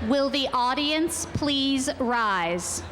Will the audience please rise?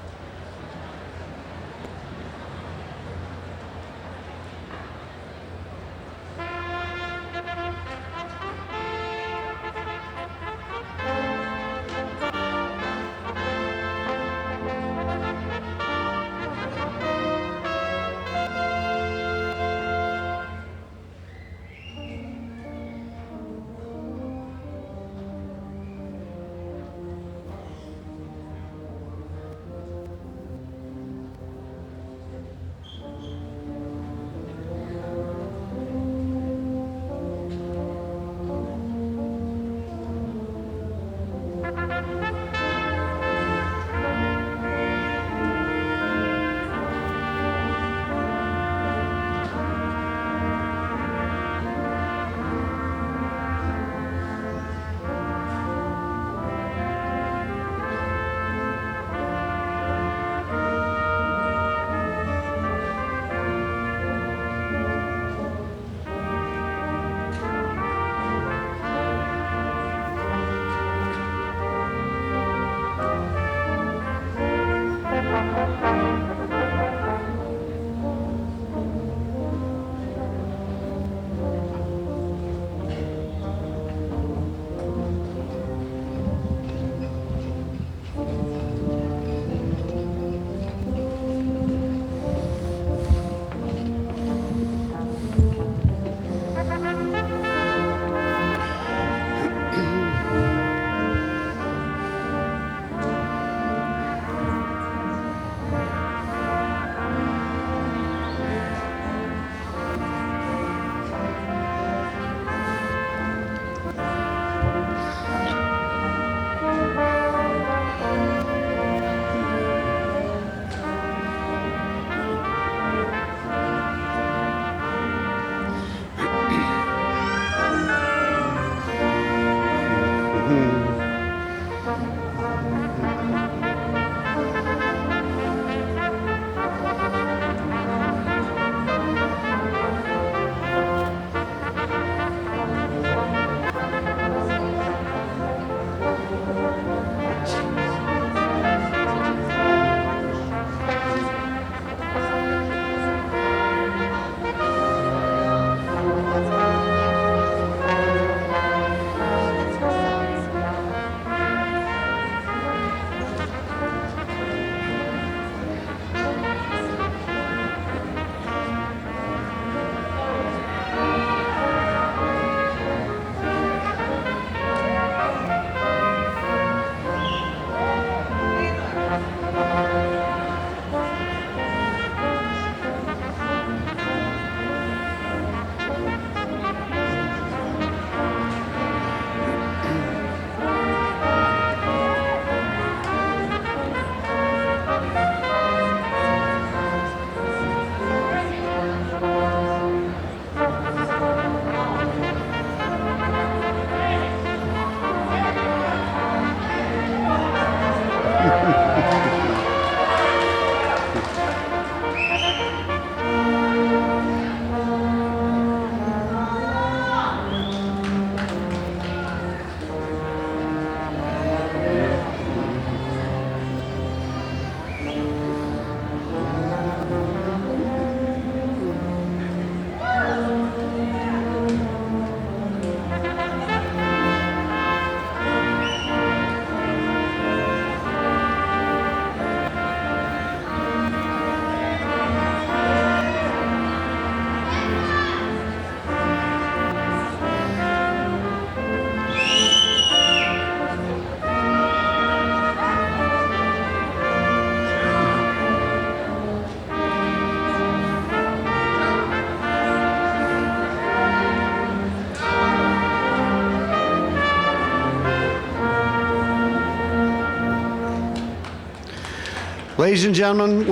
Ladies and gentlemen,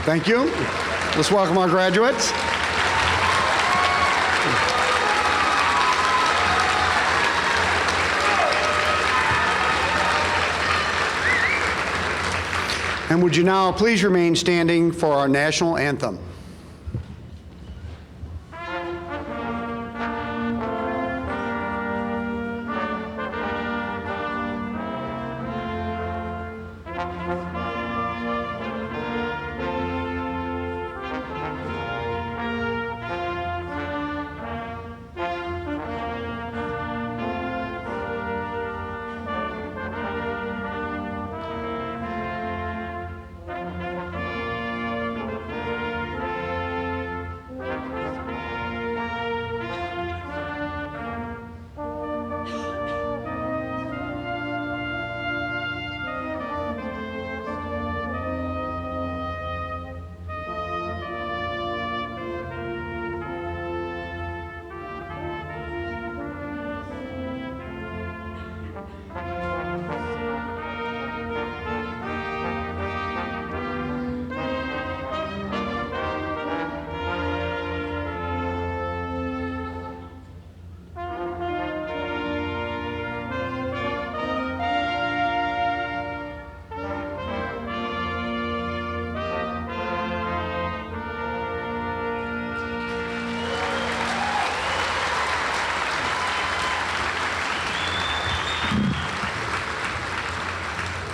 thank you. Let's welcome our graduates. And would you now please remain standing for our national anthem?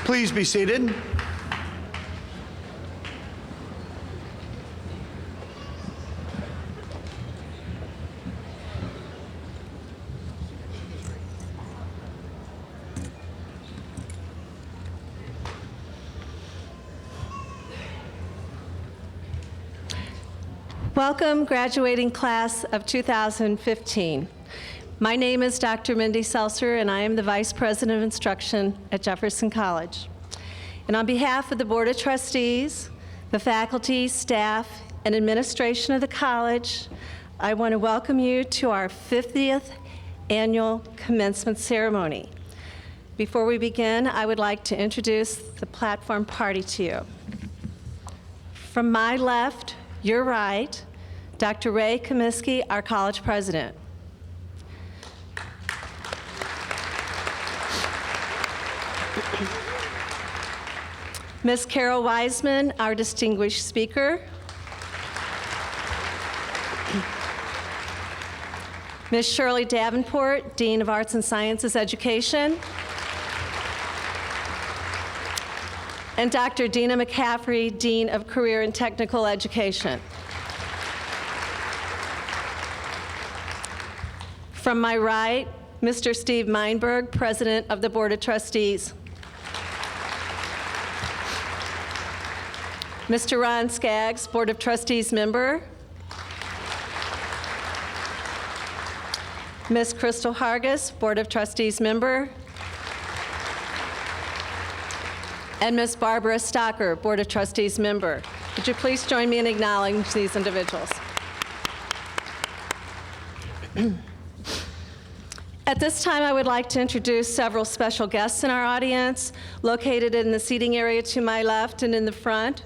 Please be seated. Welcome, graduating class of 2015. My name is Dr. Mindy Seltzer, and I am the Vice President of Instruction at Jefferson College. And on behalf of the Board of Trustees, the faculty, staff, and administration of the college, I want to welcome you to our 50th annual commencement ceremony. Before we begin, I would like to introduce the platform party to you. From my left, your right, Dr. Ray Comiskey, our college president. Ms. Carol Wiseman, our distinguished speaker. Ms. Shirley Davenport, Dean of Arts and Sciences Education. And Dr. Dina McCaffrey, Dean of Career and Technical Education. From my right, Mr. Steve Meinberg, President of the Board of Trustees. Mr. Ron Skaggs, Board of Trustees member. Ms. Crystal Hargis, Board of Trustees member. And Ms. Barbara Stocker, Board of Trustees member. Would you please join me in acknowledging these individuals? At this time, I would like to introduce several special guests in our audience, located in the seating area to my left and in the front.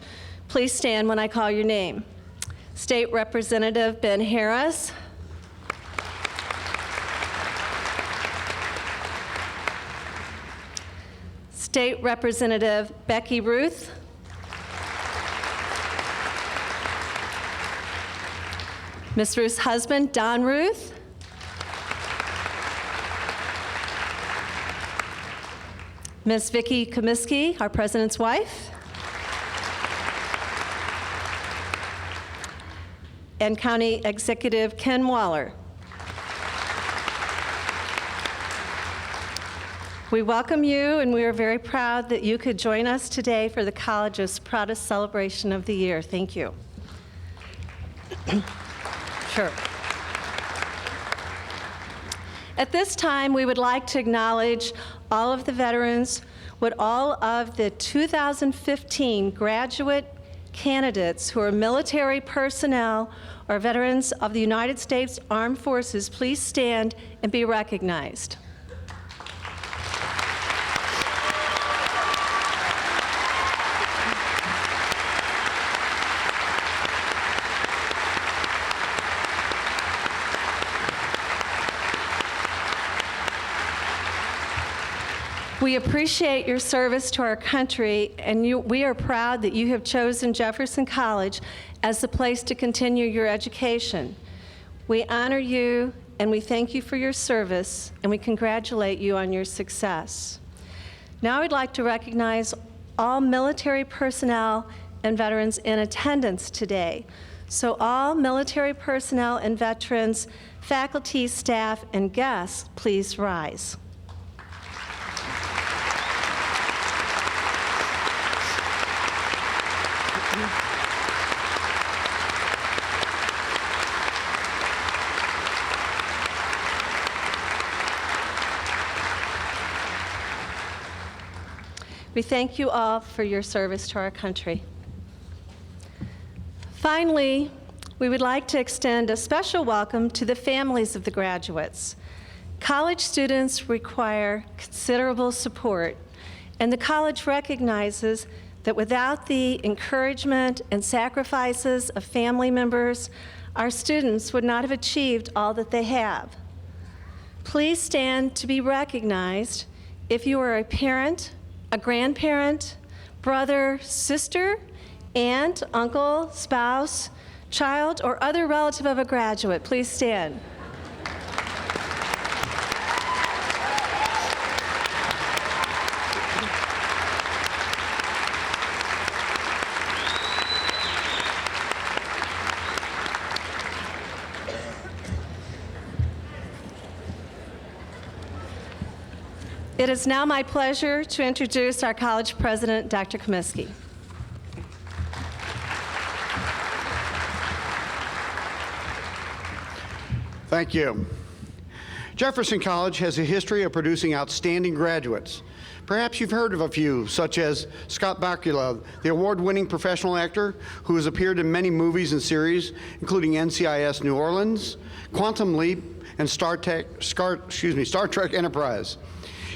Please stand when I call your name. State Representative Ben Harris. State Representative Becky Ruth. Ms. Ruth's husband, Don Ruth. Ms. Vicki Comiskey, our president's wife. And County Executive Ken Waller. We welcome you, and we are very proud that you could join us today for the college's proudest celebration of the year. Thank you. Sure. At this time, we would like to acknowledge all of the veterans, with all of the 2015 graduate candidates who are military personnel or veterans of the United States Armed Forces. Please stand and be recognized. We appreciate your service to our country, and we are proud that you have chosen Jefferson College as the place to continue your education. We honor you, and we thank you for your service, and we congratulate you on your success. Now I'd like to recognize all military personnel and veterans in attendance today. So all military personnel and veterans, faculty, staff, and guests, please rise. We thank you all for your service to our country. Finally, we would like to extend a special welcome to the families of the graduates. College students require considerable support, and the college recognizes that without the encouragement and sacrifices of family members, our students would not have achieved all that they have. Please stand to be recognized if you are a parent, a grandparent, brother, sister, aunt, uncle, spouse, child, or other relative of a graduate. Please stand. It is now my pleasure to introduce our college president, Dr. Comiskey. Thank you. Jefferson College has a history of producing outstanding graduates. Perhaps you've heard of a few, such as Scott Bakula, the award-winning professional actor who has appeared in many movies and series, including NCIS New Orleans, Quantum Leap, and Star Trek Enterprise.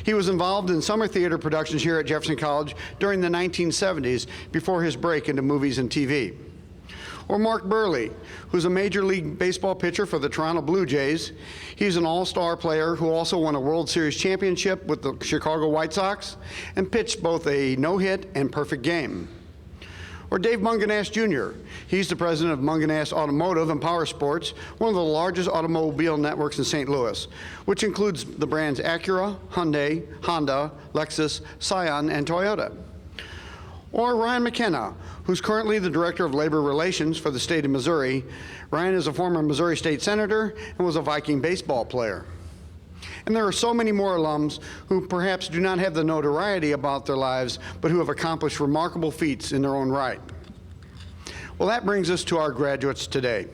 He was involved in summer theater productions here at Jefferson College during the 1970s before his break into movies and TV. Or Mark Burley, who's a Major League Baseball pitcher for the Toronto Blue Jays. He's an all-star player who also won a World Series championship with the Chicago White Sox and pitched both a no-hit and perfect game. Or Dave Munganast Jr. He's the president of Munganast Automotive and Power Sports, one of the largest automobile networks in St. Louis, which includes the brands Acura, Hyundai, Honda, Lexus, Scion, and Toyota. Or Ryan McKenna, who's currently the Director of Labor Relations for the state of Missouri. Ryan is a former Missouri State Senator and was a Viking baseball player. And there are so many more alums who perhaps do not have the notoriety about their lives, but who have accomplished remarkable feats in their own right. Well, that brings us to our graduates today.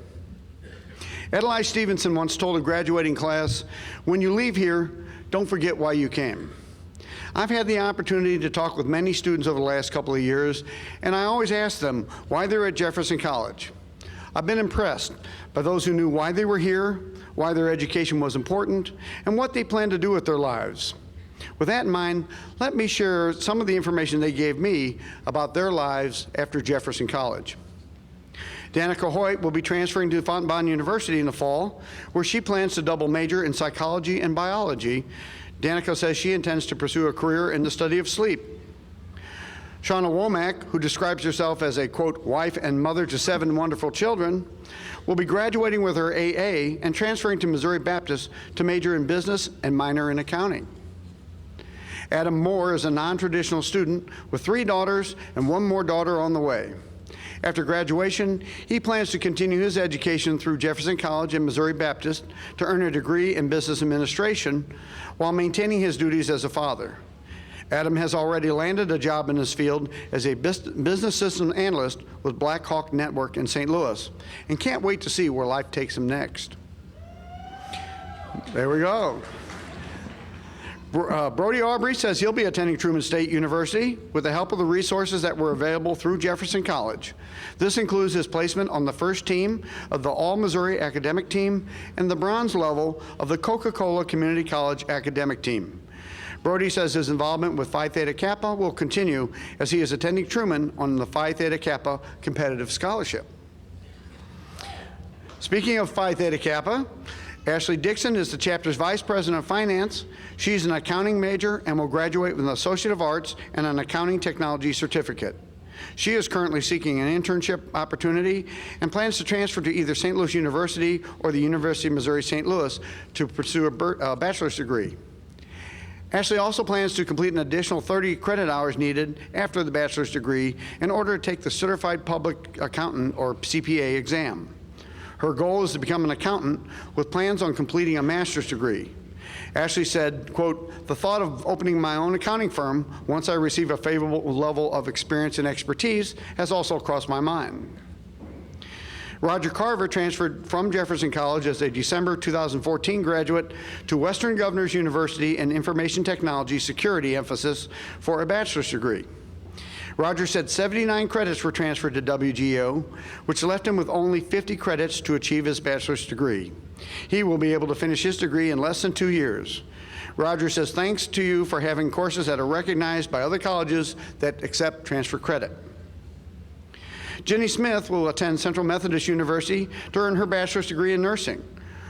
Adlai Stevenson once told a graduating class, "When you leave here, don't forget why you came." I've had the opportunity to talk with many students over the last couple of years, and I always ask them why they're at Jefferson College. I've been impressed by those who knew why they were here, why their education was important, and what they plan to do with their lives. With that in mind, let me share some of the information they gave me about their lives after Jefferson College. Danica Hoyt will be transferring to Fontbonne University in the fall, where she plans to double major in psychology and biology. Danica says she intends to pursue a career in the study of sleep. Shauna Womack, who describes herself as a, quote, wife and mother to 7 wonderful children, will be graduating with her AA and transferring to Missouri Baptist to major in business and minor in accounting. Adam Moore is a non-traditional student with 3 daughters and 1 more daughter on the way. After graduation, he plans to continue his education through Jefferson College and Missouri Baptist to earn a degree in business administration while maintaining his duties as a father. Adam has already landed a job in this field as a business system analyst with Black Hawk Network in St. Louis and can't wait to see where life takes him next. There we go. Brody Aubrey says he'll be attending Truman State University with the help of the resources that were available through Jefferson College. This includes his placement on the first team of the All-Missouri Academic Team and the bronze level of the Coca-Cola Community College Academic Team. Brody says his involvement with Phi Theta Kappa will continue as he is attending Truman on the Phi Theta Kappa Competitive Scholarship. Speaking of Phi Theta Kappa, Ashley Dixon is the chapter's Vice President of Finance. She's an accounting major and will graduate with an Associate of Arts and an Accounting Technology Certificate. She is currently seeking an internship opportunity and plans to transfer to either St. Louis University or the University of Missouri St. Louis to pursue a bachelor's degree. Ashley also plans to complete an additional 30 credit hours needed after the bachelor's degree in order to take the Certified Public Accountant or CPA exam. Her goal is to become an accountant with plans on completing a master's degree. Ashley said, quote, "The thought of opening my own accounting firm once I receive a favorable level of experience and expertise has also crossed my mind." Roger Carver transferred from Jefferson College as a December 2014 graduate to Western Governors University in Information Technology Security emphasis for a bachelor's degree. Roger said 79 credits were transferred to WGO, which left him with only 50 credits to achieve his bachelor's degree. He will be able to finish his degree in less than 2 years. Roger says, "Thanks to you for having courses that are recognized by other colleges that accept transfer credit." Jenny Smith will attend Central Methodist University to earn her bachelor's degree in nursing.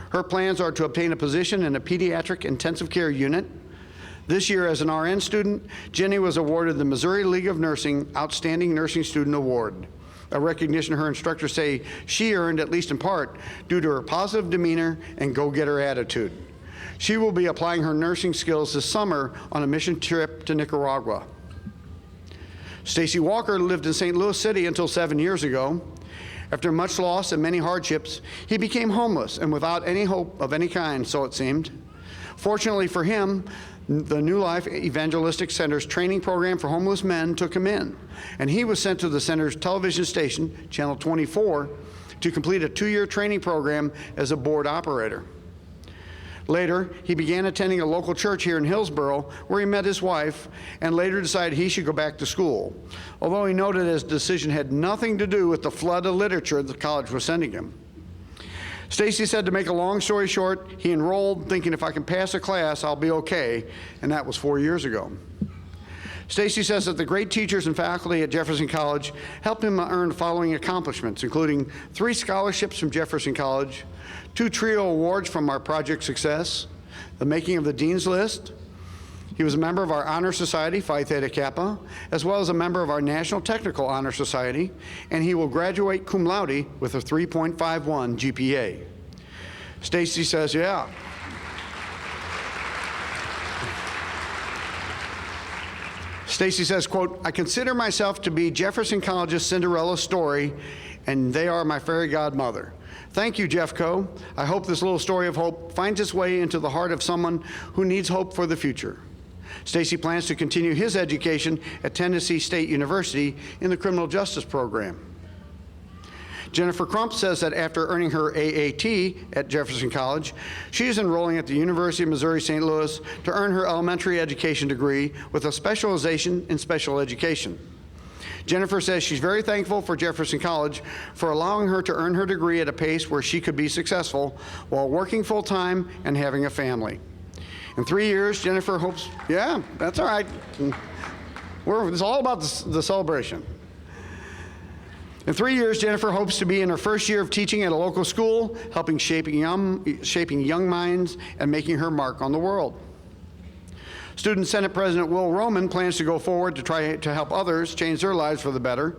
Her plans are to obtain a position in a pediatric intensive care unit. This year, as an RN student, Jenny was awarded the Missouri League of Nursing Outstanding Nursing Student Award, a recognition her instructors say she earned, at least in part, due to her positive demeanor and go-getter attitude. She will be applying her nursing skills this summer on a mission trip to Nicaragua. Stacy Walker lived in St. Louis City until 7 years ago. After much loss and many hardships, he became homeless and without any hope of any kind, so it seemed. Fortunately for him, The New Life Evangelistic Center's training program for homeless men took him in, and he was sent to the center's television station, Channel 24, to complete a 2-year training program as a board operator. Later, he began attending a local church here in Hillsborough, where he met his wife, and later decided he should go back to school, although he noted his decision had nothing to do with the flood of literature the college was sending him. Stacy said, to make a long story short, he enrolled thinking, if I can pass a class, I'll be okay, and that was 4 years ago. Stacy says that the great teachers and faculty at Jefferson College helped him earn the following accomplishments, including 3 scholarships from Jefferson College, 2 trio awards from our Project Success, the making of the Dean's List. He was a member of our Honor Society, Phi Theta Kappa, as well as a member of our National Technical Honor Society, and he will graduate cum laude with a 3.51 GPA. Stacy says, yeah. Stacy says, quote, I consider myself to be Jefferson College's Cinderella story, and they are my fairy godmother. Thank you, Jeffco. I hope this little story of hope finds its way into the heart of someone who needs hope for the future. Stacy plans to continue his education at Tennessee State University in the criminal justice program. Jennifer Crump says that after earning her AAT at Jefferson College, she is enrolling at the University of Missouri St. Louis to earn her elementary education degree with a specialization in special education. Jennifer says she's very thankful for Jefferson College for allowing her to earn her degree at a pace where she could be successful while working full-time and having a family. In 3 years, Jennifer hopes, yeah, that's all right. It's all about the celebration. In 3 years, Jennifer hopes to be in her first year of teaching at a local school, helping shaping young minds and making her mark on the world. Student Senate President Will Roman plans to go forward to try to help others change their lives for the better.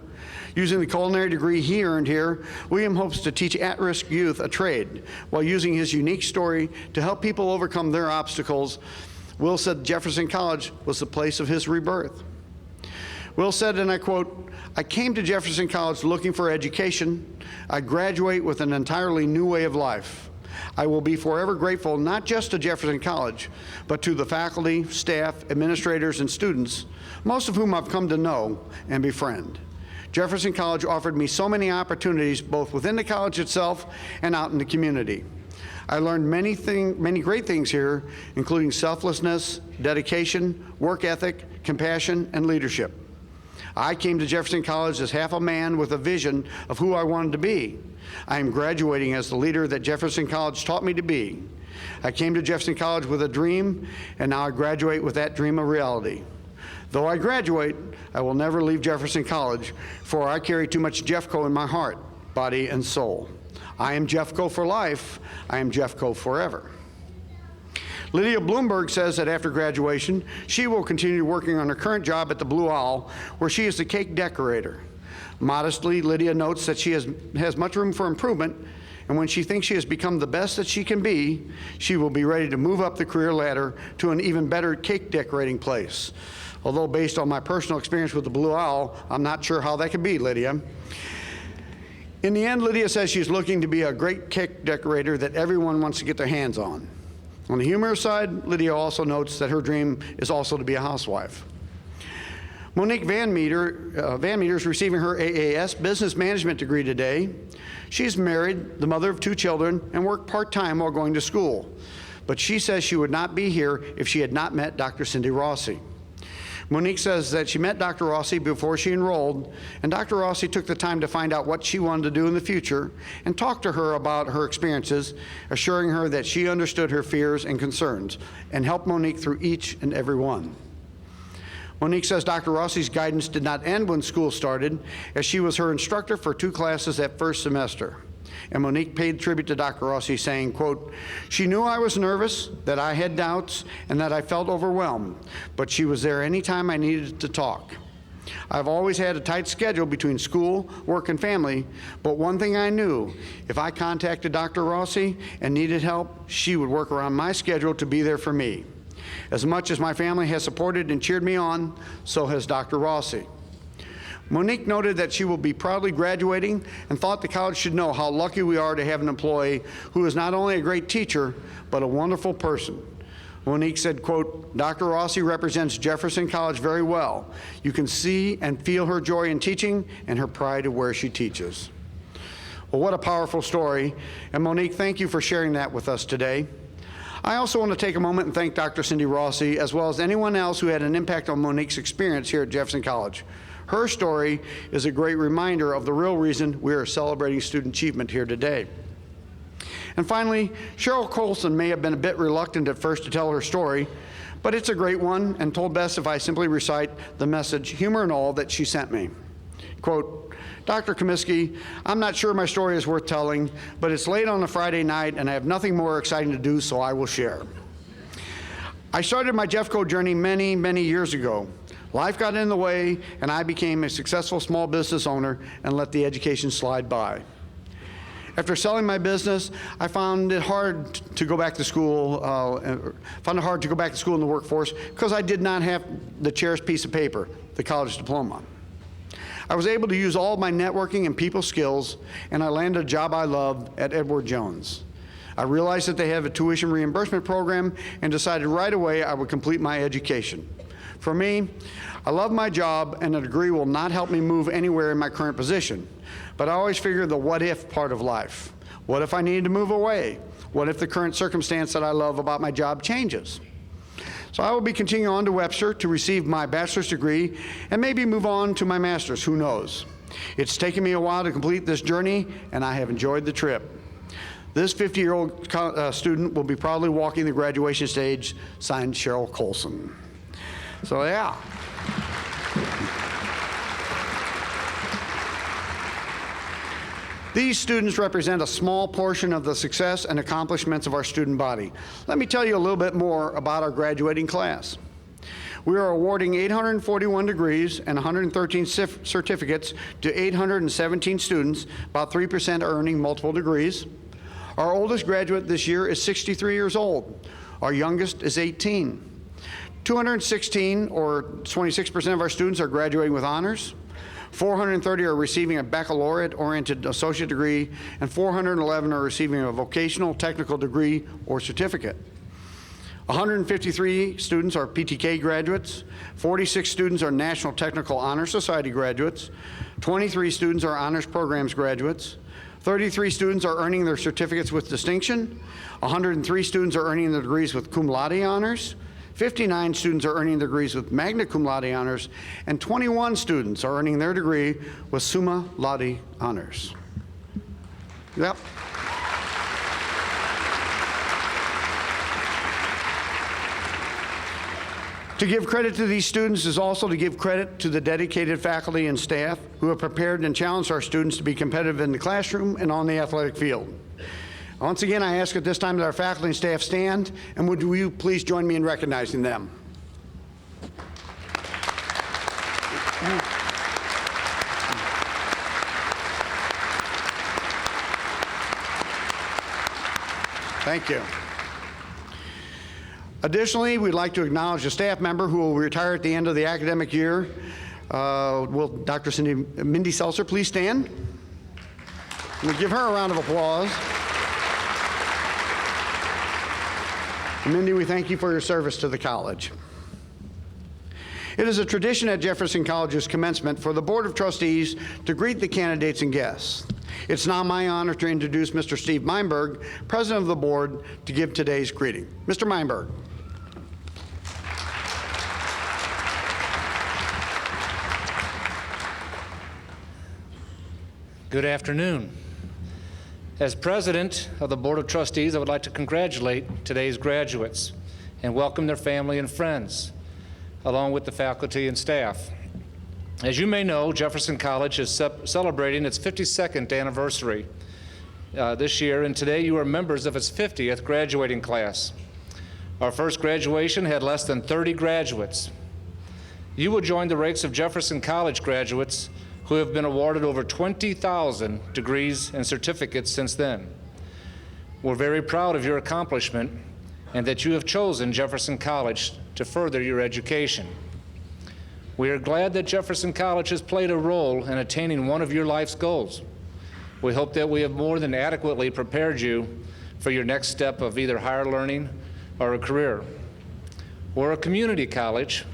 Using the culinary degree he earned here, William hopes to teach at-risk youth a trade while using his unique story to help people overcome their obstacles. Will said Jefferson College was the place of his rebirth. Will said, and I quote, I came to Jefferson College looking for education. I graduate with an entirely new way of life. I will be forever grateful not just to Jefferson College, but to the faculty, staff, administrators, and students, most of whom I've come to know and befriend. Jefferson College offered me so many opportunities both within the college itself and out in the community. I learned many great things here, including selflessness, dedication, work ethic, compassion, and leadership. I came to Jefferson College as half a man with a vision of who I wanted to be. I am graduating as the leader that Jefferson College taught me to be. I came to Jefferson College with a dream, and now I graduate with that dream a reality. Though I graduate, I will never leave Jefferson College, for I carry too much Jeffco in my heart, body, and soul. I am Jeffco for life. I am Jeffco forever. Lydia Bloomberg says that after graduation, she will continue working on her current job at the Blue Owl, where she is the cake decorator. Modestly, Lydia notes that she has much room for improvement, and when she thinks she has become the best that she can be, she will be ready to move up the career ladder to an even better cake decorating place. Although based on my personal experience with the Blue Owl, I'm not sure how that could be, Lydia. In the end, Lydia says she's looking to be a great cake decorator that everyone wants to get their hands on. On the humorous side, Lydia also notes that her dream is also to be a housewife. Monique Van Meter is receiving her AAS Business Management degree today. She's married, the mother of 2 children, and worked part-time while going to school. But she says she would not be here if she had not met Dr. Cindy Rossi. Monique says that she met Dr. Rossi before she enrolled, and Dr. Rossi took the time to find out what she wanted to do in the future and talk to her about her experiences, assuring her that she understood her fears and concerns and helped Monique through each and every one. Monique says Dr. Rossi's guidance did not end when school started, as she was her instructor for 2 classes that first semester. And Monique paid tribute to Dr. Rossi, saying, quote, she knew I was nervous, that I had doubts, and that I felt overwhelmed, but she was there anytime I needed to talk. I've always had a tight schedule between school, work, and family, but one thing I knew, if I contacted Dr. Rossi and needed help, she would work around my schedule to be there for me. As much as my family has supported and cheered me on, so has Dr. Rossi. Monique noted that she will be proudly graduating and thought the college should know how lucky we are to have an employee who is not only a great teacher, but a wonderful person, Monique said, quote, "Dr. Rossi represents Jefferson College very well. You can see and feel her joy in teaching and her pride of where she teaches." Well, what a powerful story. And Monique, thank you for sharing that with us today. I also want to take a moment and thank Dr. Cindy Rossi, as well as anyone else who had an impact on Monique's experience here at Jefferson College. Her story is a great reminder of the real reason we are celebrating student achievement here today. And finally, Cheryl Colson may have been a bit reluctant at first to tell her story, but it's a great one and told best if I simply recite the message, humor and all, that she sent me. Quote, "Dr. Comiskey, I'm not sure my story is worth telling, but it's late on a Friday night and I have nothing more exciting to do, so I will share. I started my Jeffco journey many, many years ago. Life got in the way and I became a successful small business owner and let the education slide by. After selling my business, I found it hard to go back to school, in the workforce because I did not have the cherished piece of paper, the college diploma. I was able to use all my networking and people skills, and I landed a job I loved at Edward Jones. I realized that they have a tuition reimbursement program and decided right away I would complete my education. For me, I love my job, and a degree will not help me move anywhere in my current position. But I always figure the what-if part of life. What if I needed to move away? What if the current circumstance that I love about my job changes? So I will be continuing on to Webster to receive my bachelor's degree and maybe move on to my master's, who knows? It's taken me a while to complete this journey, and I have enjoyed the trip. This 50-year-old student will be proudly walking the graduation stage, signed Cheryl Colson. So yeah. These students represent a small portion of the success and accomplishments of our student body. Let me tell you a little bit more about our graduating class. We are awarding 841 degrees and 113 certificates to 817 students. About 3% are earning multiple degrees. Our oldest graduate this year is 63 years old. Our youngest is 18. 216, or 26% of our students, are graduating with honors. 430 are receiving a baccalaureate-oriented associate degree, and 411 are receiving a vocational technical degree or certificate. 153 students are PTK graduates, 46 students are National Technical Honor Society graduates, 23 students are Honors Programs graduates, 33 students are earning their certificates with distinction, 103 students are earning their degrees with cum laude honors, 59 students are earning their degrees with magna cum laude honors, and 21 students are earning their degree with summa laude honors. Yep. To give credit to these students is also to give credit to the dedicated faculty and staff who have prepared and challenged our students to be competitive in the classroom and on the athletic field. Once again, I ask at this time that our faculty and staff stand, and would you please join me in recognizing them. Thank you. Additionally, we'd like to acknowledge a staff member who will retire at the end of the academic year. Will Dr. Mindy Seltzer please stand? We'll give her a round of applause. Mindy, we thank you for your service to the college. It is a tradition at Jefferson College's commencement for the Board of Trustees to greet the candidates and guests. It's now my honor to introduce Mr. Steve Meinberg, President of the Board, to give today's greeting. Mr. Meinberg. Good afternoon. As President of the Board of Trustees, I would like to congratulate today's graduates and welcome their family and friends, along with the faculty and staff. As you may know, Jefferson College is celebrating its 52nd anniversary this year, and today you are members of its 50th graduating class. Our first graduation had less than 30 graduates. You will join the ranks of Jefferson College graduates who have been awarded over 20,000 degrees and certificates since then. We're very proud of your accomplishment and that you have chosen Jefferson College to further your education. We are glad that Jefferson College has played a role in attaining one of your life's goals. We hope that we have more than adequately prepared you for your next step of either higher learning or a career. We're a community college,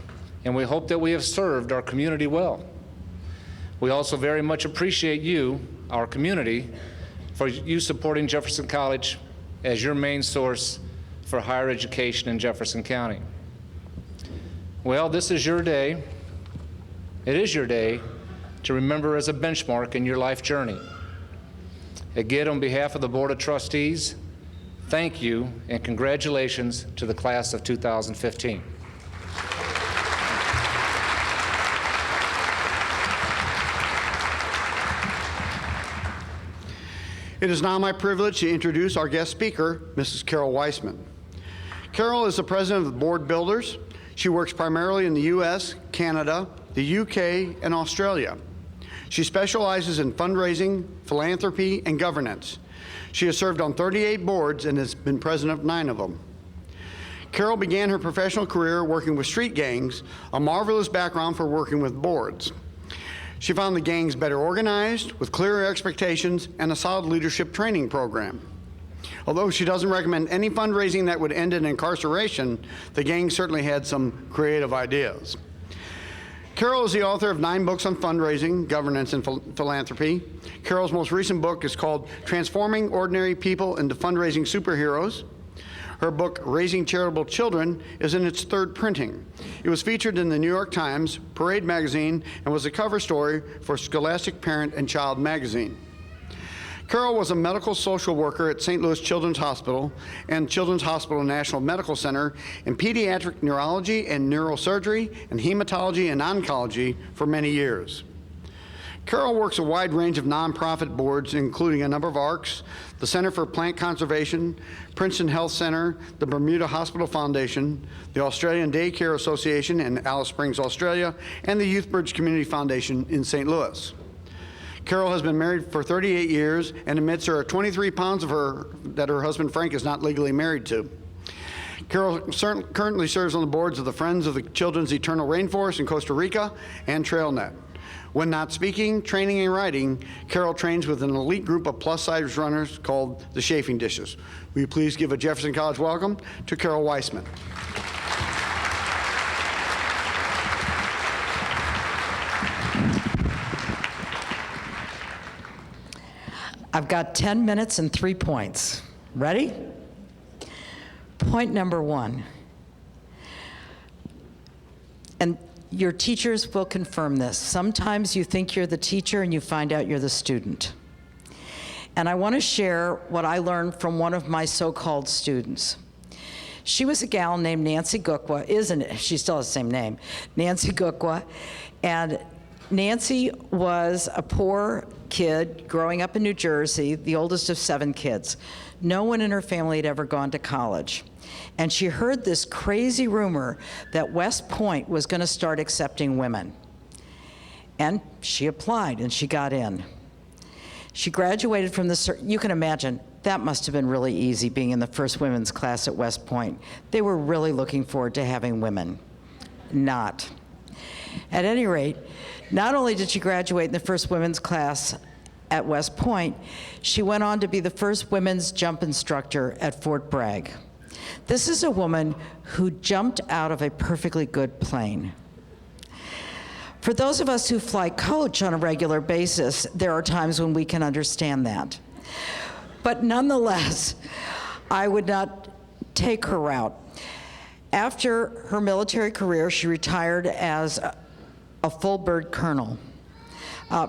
and we hope that we have served our community well. We also very much appreciate you, our community, for you supporting Jefferson College as your main source for higher education in Jefferson County. Well, this is your day. It is your day to remember as a benchmark in your life journey. Again, on behalf of the Board of Trustees, thank you and congratulations to the class of 2015. It is now my privilege to introduce our guest speaker, Mrs. Carol Weissman. Carol is the president of the Board Builders. She works primarily in the U.S., Canada, the UK, and Australia. She specializes in fundraising, philanthropy, and governance. She has served on 38 boards and has been president of 9 of them. Carol began her professional career working with street gangs, a marvelous background for working with boards. She found the gangs better organized, with clearer expectations, and a solid leadership training program. Although she doesn't recommend any fundraising that would end in incarceration, the gang certainly had some creative ideas. Carol is the author of 9 books on fundraising, governance, and philanthropy. Carol's most recent book is called Transforming Ordinary People into Fundraising Superheroes. Her book, Raising Charitable Children, is in its 3rd printing. It was featured in the New York Times, Parade magazine, and was a cover story for Scholastic Parent and Child magazine. Carol was a medical social worker at St. Louis Children's Hospital and Children's Hospital National Medical Center in pediatric neurology and neurosurgery and hematology and oncology for many years. Carol works a wide range of nonprofit boards, including a number of ARCs, the Center for Plant Conservation, Princeton Health Center, the Bermuda Hospital Foundation, the Australian Day Care Association in Alice Springs, Australia, and the Youth Bridge Community Foundation in St. Louis. Carol has been married for 38 years and admits there are 23 pounds of her that her husband Frank is not legally married to. Carol currently serves on the boards of the Friends of the Children's Eternal Rainforest in Costa Rica and TrailNet. When not speaking, training, and writing, Carol trains with an elite group of plus-size runners called the Chafing Dishes. Will you please give a Jefferson College welcome to Carol Weissman. I've got 10 minutes and 3 points. Ready? Point number 1. And your teachers will confirm this. Sometimes you think you're the teacher and you find out you're the student. And I want to share what I learned from one of my so-called students. She was a gal named Nancy Gukwa, isn't it? She still has the same name, Nancy Gukwa. And Nancy was a poor kid growing up in New Jersey, the oldest of 7 kids. No one in her family had ever gone to college. And she heard this crazy rumor that West Point was going to start accepting women. And she applied and she got in. She graduated from the, you can imagine, that must have been really easy being in the first women's class at West Point. They were really looking forward to having women. Not. At any rate, not only did she graduate in the first women's class at West Point, she went on to be the first women's jump instructor at Fort Bragg. This is a woman who jumped out of a perfectly good plane. For those of us who fly coach on a regular basis, there are times when we can understand that. But nonetheless, I would not take her route. After her military career, she retired as a full bird colonel.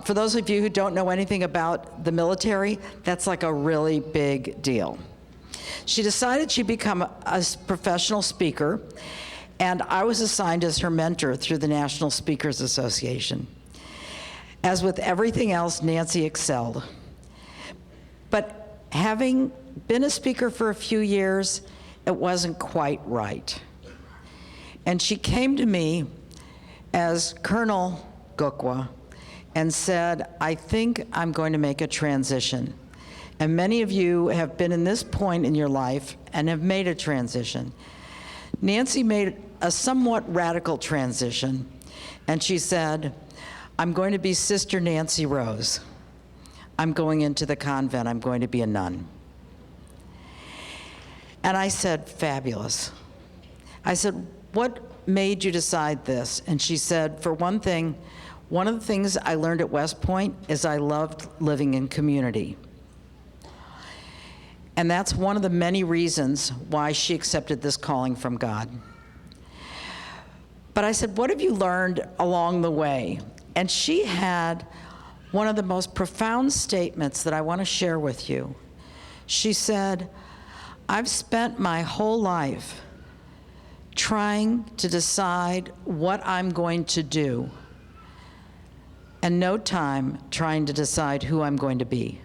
For those of you who don't know anything about the military, that's like a really big deal. She decided she'd become a professional speaker, and I was assigned as her mentor through the National Speakers Association. As with everything else, Nancy excelled. But having been a speaker for a few years, it wasn't quite right. And she came to me as Colonel Gukwa and said, I think I'm going to make a transition. And many of you have been in this point in your life and have made a transition. Nancy made a somewhat radical transition, and she said, I'm going to be Sister Nancy Rose. I'm going into the convent. I'm going to be a nun. And I said, fabulous. I said, what made you decide this? And she said, for one thing, one of the things I learned at West Point is I loved living in community. And that's one of the many reasons why she accepted this calling from God. But I said, what have you learned along the way? And she had one of the most profound statements that I want to share with you. She said, I've spent my whole life trying to decide what I'm going to do, and no time trying to decide who I'm going to be.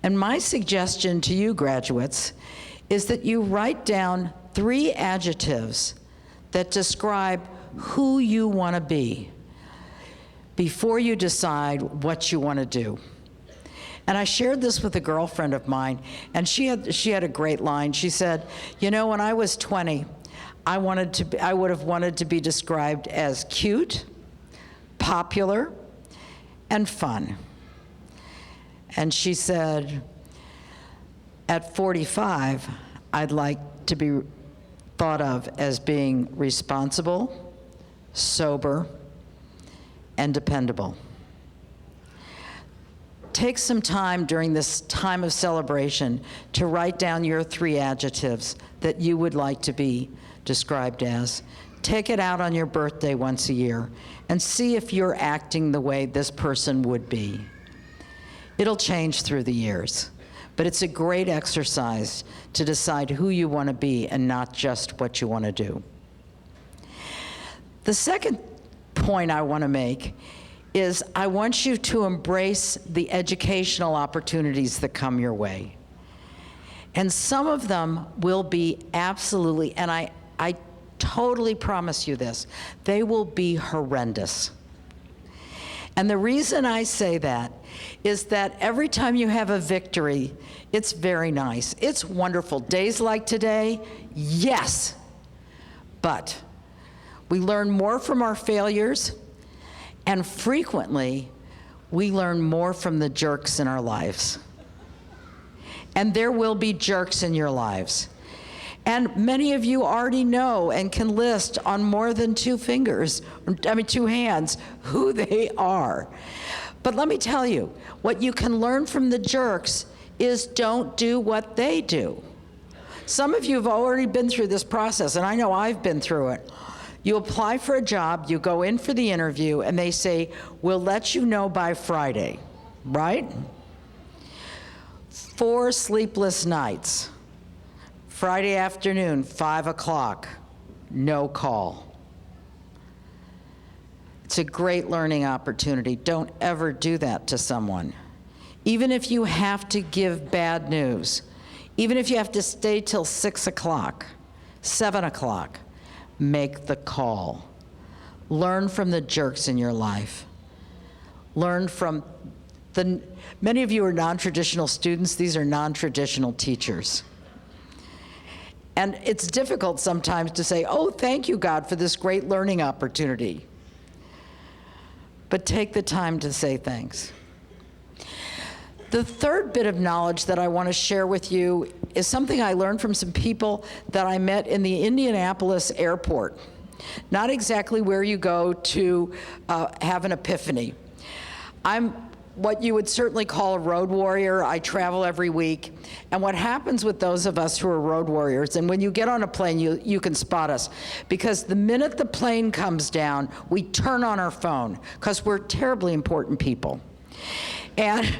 And my suggestion to you graduates is that you write down 3 adjectives that describe who you want to be before you decide what you want to do. And I shared this with a girlfriend of mine, and she had a great line. She said, you know, when I was 20, I would have wanted to be described as cute, popular, and fun. And she said, at 45, I'd like to be thought of as being responsible, sober, and dependable. Take some time during this time of celebration to write down your 3 adjectives that you would like to be described as. Take it out on your birthday once a year and see if you're acting the way this person would be. It'll change through the years, but it's a great exercise to decide who you want to be and not just what you want to do. The second point I want to make is I want you to embrace the educational opportunities that come your way. And some of them will be absolutely, and I totally promise you this, they will be horrendous. And the reason I say that is that every time you have a victory, it's very nice. It's wonderful. Days like today, yes. But we learn more from our failures, and frequently, we learn more from the jerks in our lives. And there will be jerks in your lives. And many of you already know and can list on more than 2 hands, who they are. But let me tell you, what you can learn from the jerks is don't do what they do. Some of you have already been through this process, and I know I've been through it. You apply for a job, you go in for the interview, and they say, we'll let you know by Friday, right? 4 sleepless nights. Friday afternoon, 5 o'clock, no call. It's a great learning opportunity. Don't ever do that to someone. Even if you have to give bad news, even if you have to stay till 6 o'clock, 7 o'clock, make the call. Learn from the jerks in your life. Learn from many of you are non-traditional students. These are non-traditional teachers. And it's difficult sometimes to say, oh, thank you, God, for this great learning opportunity. But take the time to say thanks. The third bit of knowledge that I want to share with you is something I learned from some people that I met in the Indianapolis airport. Not exactly where you go to have an epiphany. I'm what you would certainly call a road warrior. I travel every week. And what happens with those of us who are road warriors, and when you get on a plane, you can spot us, because the minute the plane comes down, we turn on our phone, because we're terribly important people. And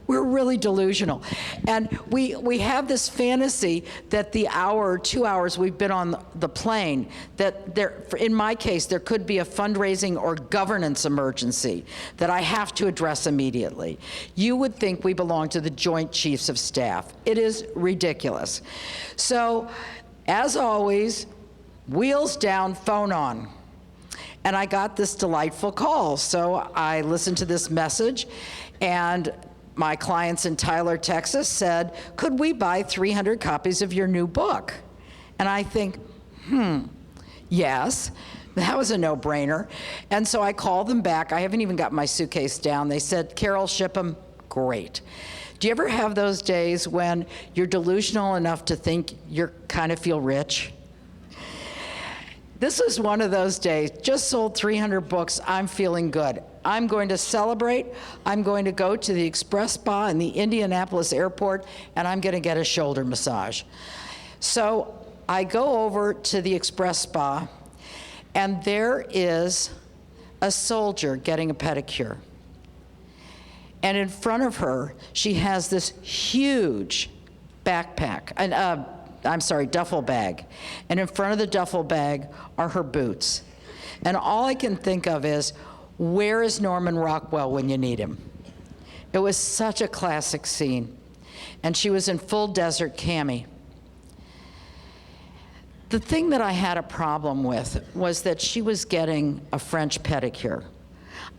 we're really delusional. And we have this fantasy that the hour or 2 hours we've been on the plane, that there, in my case, there could be a fundraising or governance emergency that I have to address immediately. You would think we belong to the Joint Chiefs of Staff. It is ridiculous. So, as always, wheels down, phone on. And I got this delightful call. So I listened to this message, and my clients in Tyler, Texas said, could we buy 300 copies of your new book? And I think, yes, that was a no-brainer. And so I called them back. I haven't even got my suitcase down. They said, Carol, ship them. Great. Do you ever have those days when you're delusional enough to think you kind of feel rich? This is one of those days. Just sold 300 books. I'm feeling good. I'm going to celebrate. I'm going to go to the Express Spa in the Indianapolis airport, and I'm going to get a shoulder massage. So I go over to the Express Spa, and there is a soldier getting a pedicure. And in front of her, she has this huge backpack, duffel bag. And in front of the duffel bag are her boots. And all I can think of is, where is Norman Rockwell when you need him? It was such a classic scene. And she was in full desert cami. The thing that I had a problem with was that she was getting a French pedicure.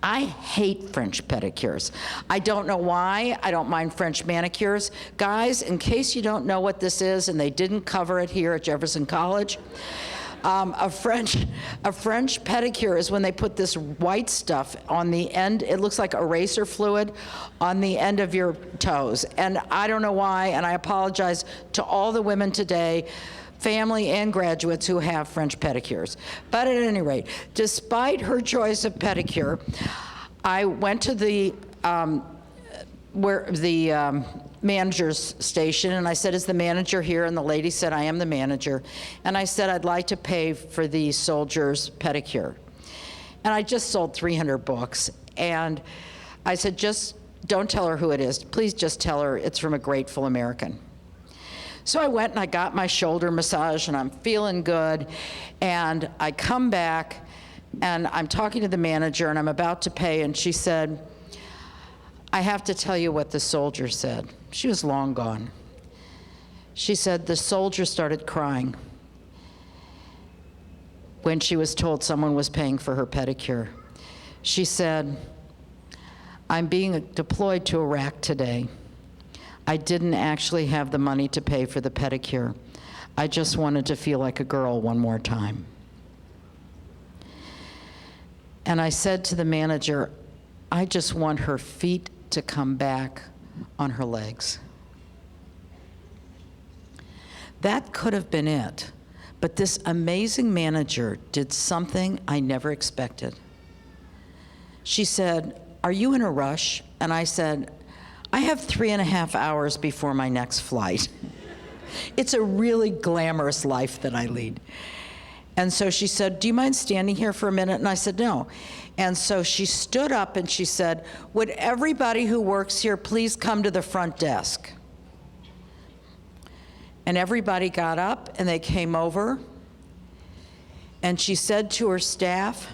I hate French pedicures. I don't know why. I don't mind French manicures. Guys, in case you don't know what this is, and they didn't cover it here at Jefferson College, a French pedicure is when they put this white stuff on the end. It looks like eraser fluid on the end of your toes. And I don't know why, and I apologize to all the women today, family and graduates who have French pedicures. But at any rate, despite her choice of pedicure, I went to the manager's station, and I said, "Is the manager here?" And the lady said, "I am the manager." And I said, "I'd like to pay for the soldier's pedicure." And I just sold 300 books. And I said, "Just don't tell her who it is. Please just tell her it's from a grateful American." So I went and I got my shoulder massage, and I'm feeling good. And I come back, and I'm talking to the manager, and I'm about to pay, and she said, "I have to tell you what the soldier said." She was long gone. She said the soldier started crying when she was told someone was paying for her pedicure. She said, "I'm being deployed to Iraq today. I didn't actually have the money to pay for the pedicure. I just wanted to feel like a girl one more time." And I said to the manager, "I just want her feet to come back on her legs." That could have been it, but this amazing manager did something I never expected. She said, "Are you in a rush?" And I said, "I have 3.5 hours before my next flight." It's a really glamorous life that I lead. And so she said, "Do you mind standing here for a minute?" And I said, "No." And so she stood up and she said, "Would everybody who works here please come to the front desk?" And everybody got up and they came over. And she said to her staff,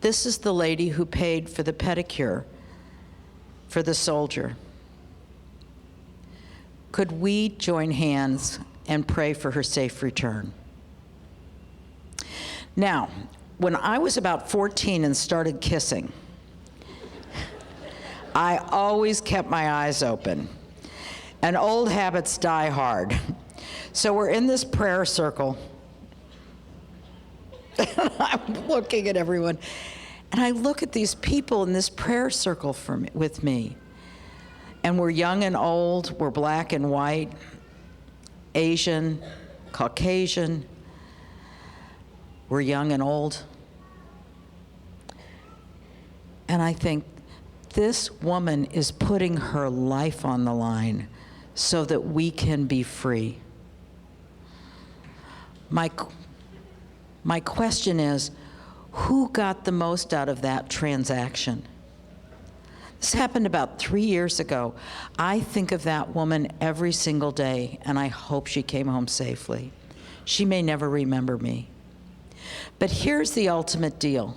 "This is the lady who paid for the pedicure for the soldier. Could we join hands and pray for her safe return?" Now, when I was about 14 and started kissing, I always kept my eyes open. And old habits die hard. So we're in this prayer circle. I'm looking at everyone. And I look at these people in this prayer circle with me. And we're young and old, we're black and white, Asian, Caucasian. We're young and old. And I think, this woman is putting her life on the line so that we can be free. My question is, who got the most out of that transaction? This happened about 3 years ago. I think of that woman every single day, and I hope she came home safely. She may never remember me. But here's the ultimate deal.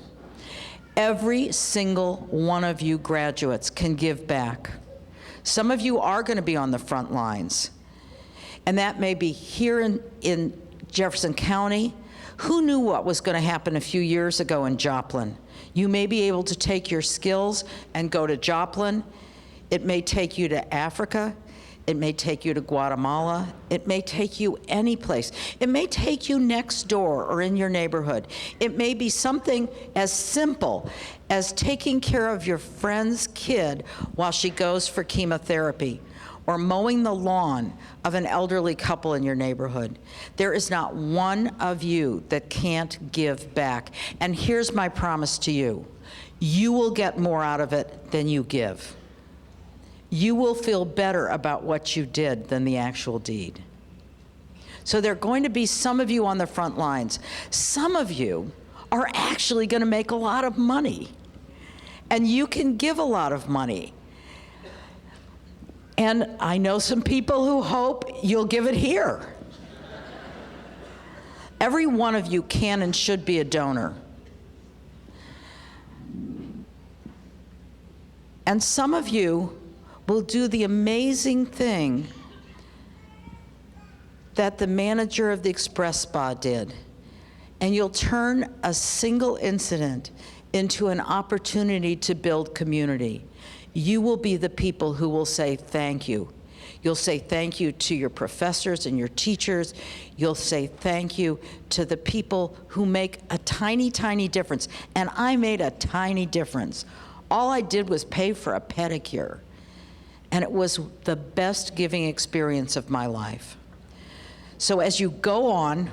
Every single one of you graduates can give back. Some of you are going to be on the front lines. And that may be here in Jefferson County. Who knew what was going to happen a few years ago in Joplin? You may be able to take your skills and go to Joplin. It may take you to Africa. It may take you to Guatemala. It may take you any place. It may take you next door or in your neighborhood. It may be something as simple as taking care of your friend's kid while she goes for chemotherapy, or mowing the lawn of an elderly couple in your neighborhood. There is not one of you that can't give back. And here's my promise to you. You will get more out of it than you give. You will feel better about what you did than the actual deed. So there are going to be some of you on the front lines. Some of you are actually going to make a lot of money, and you can give a lot of money. And I know some people who hope you'll give it here. Every one of you can and should be a donor. And some of you will do the amazing thing that the manager of the Express Spa did. And you'll turn a single incident into an opportunity to build community. You will be the people who will say thank you. You'll say thank you to your professors and your teachers. You'll say thank you to the people who make a tiny, tiny difference. And I made a tiny difference. All I did was pay for a pedicure. And it was the best giving experience of my life. So as you go on,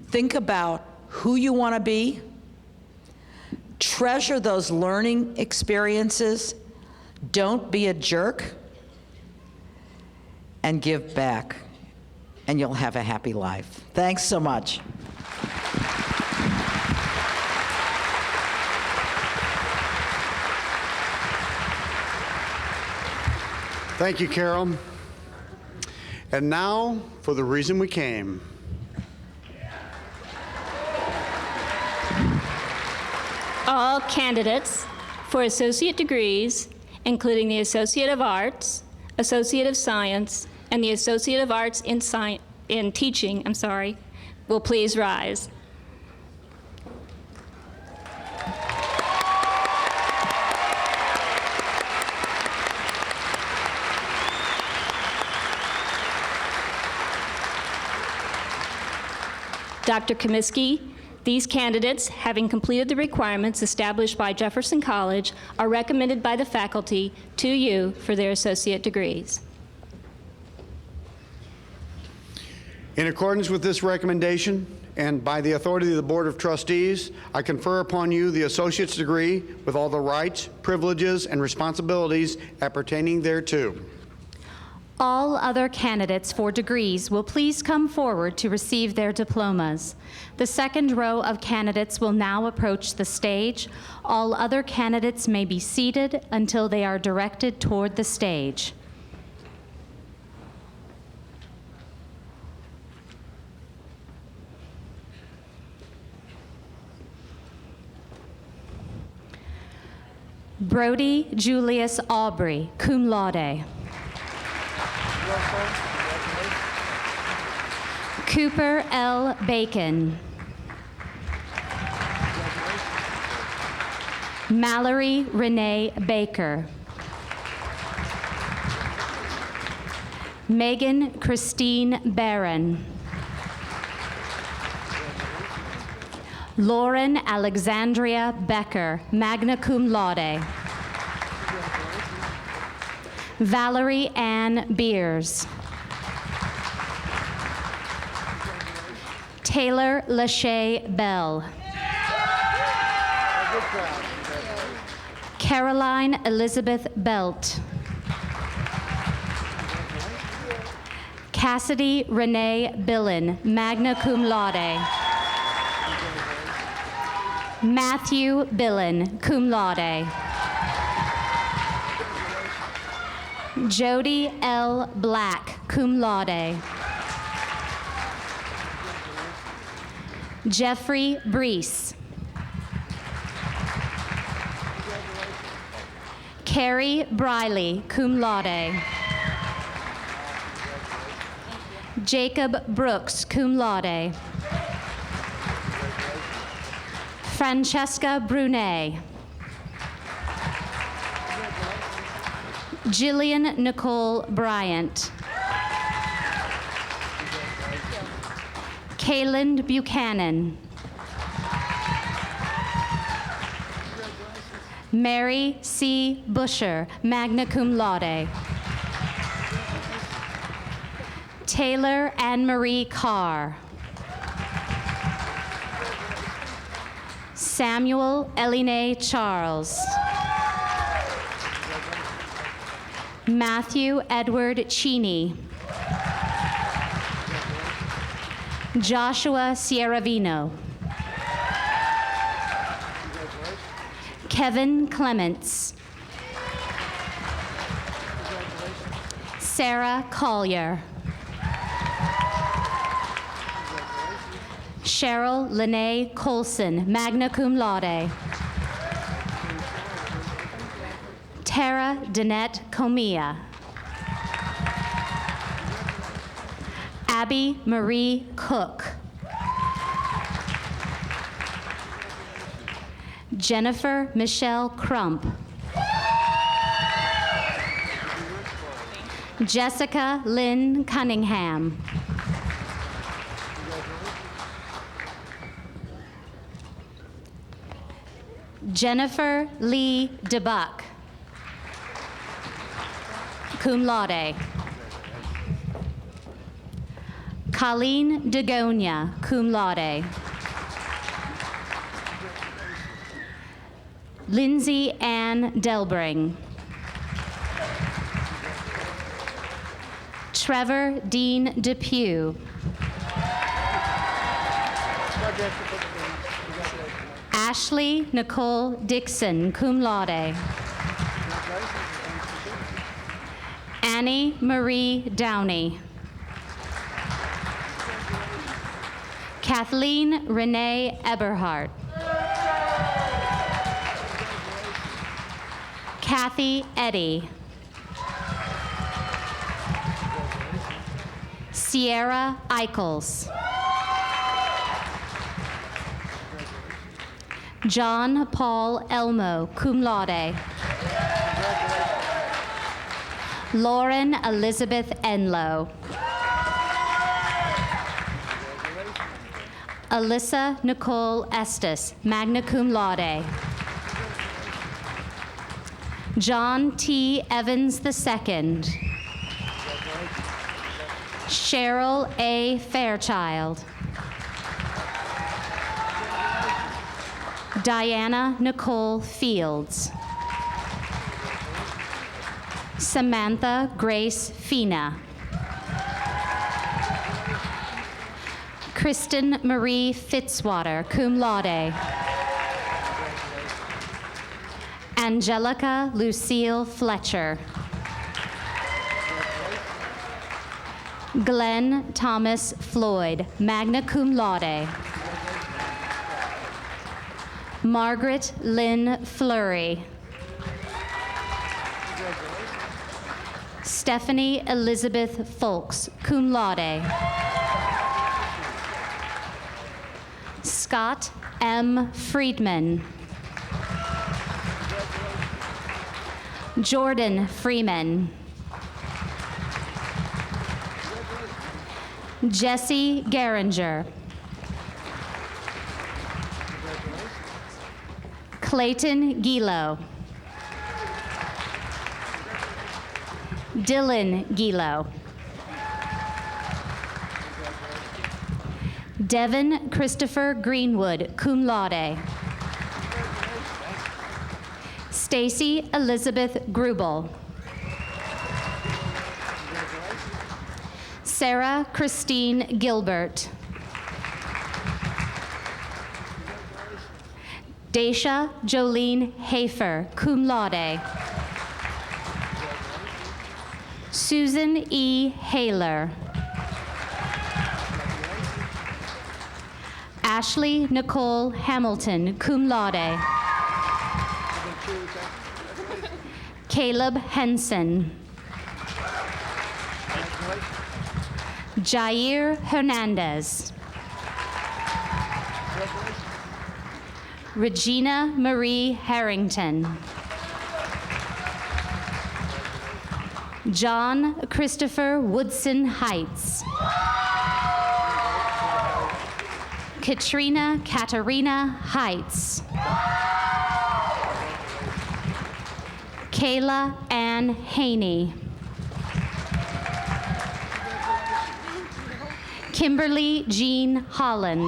think about who you want to be. Treasure those learning experiences. Don't be a jerk. And give back. And you'll have a happy life. Thanks so much. Thank you, Carol. And now for the reason we came. All candidates for associate degrees, including the Associate of Arts, Associate of Science, and the Associate of Arts in Teaching, will please rise. Dr. Comiskey, these candidates, having completed the requirements established by Jefferson College, are recommended by the faculty to you for their associate degrees. In accordance with this recommendation, and by the authority of the Board of Trustees, I confer upon you the associate's degree with all the rights, privileges, and responsibilities appertaining thereto. All other candidates for degrees will please come forward to receive their diplomas. The second row of candidates will now approach the stage. All other candidates may be seated until they are directed toward the stage. Brody Julius Aubrey, cum laude. Cooper L. Bacon. Mallory Renee Baker. Megan Christine Barron. Lauren Alexandria Becker, magna cum laude. Valerie Ann Beers. Taylor Lachey Bell. Caroline Elizabeth Belt. Cassidy Renee Billen, magna cum laude. Matthew Billen, cum laude. Jody L. Black, cum laude. Jeffrey Brees. Carrie Briley, cum laude. Jacob Brooks, cum laude. Francesca Brunet. Jillian Nicole Bryant. Kaylin Buchanan. Mary C. Busher, magna cum laude. Taylor Anne-Marie Carr. Samuel Eline Charles. Matthew Edward Cheney. Joshua Sierravino. Kevin Clements. Sarah Collier. Cheryl Lene Colson, magna cum laude. Tara Danette Comia. Abby Marie Cook. Jennifer Michelle Crump. Jessica Lynn Cunningham. Jennifer Lee DeBuck, cum laude. Colleen DeGonia, cum laude. Lindsay Ann Delbring. Trevor Dean Depew. Ashley Nicole Dixon, cum laude. Annie Marie Downey. Kathleen Renee Eberhardt. Kathy Eddy. Sierra Eichels. John Paul Elmo, cum laude. Lauren Elizabeth Enlow. Alyssa Nicole Estes, magna cum laude. John T. Evans II. Cheryl A. Fairchild. Diana Nicole Fields. Samantha Grace Fina. Kristen Marie Fitzwater, cum laude. Angelica Lucille Fletcher. Glenn Thomas Floyd, magna cum laude. Margaret Lynn Fleury. Stephanie Elizabeth Folks, cum laude. Scott M. Friedman. Jordan Freeman. Jesse Geringer. Clayton Gilo. Dylan Gilo. Devin Christopher Greenwood, cum laude. Stacy Elizabeth Grubel. Sarah Christine Gilbert. Daisha Jolene Hafer, cum laude. Susan E. Haler. Ashley Nicole Hamilton, cum laude. Caleb Henson. Jair Hernandez. Regina Marie Harrington. John Christopher Woodson Heights. Katrina Katarina Heights. Kayla Ann Haney. Kimberly Jean Holland.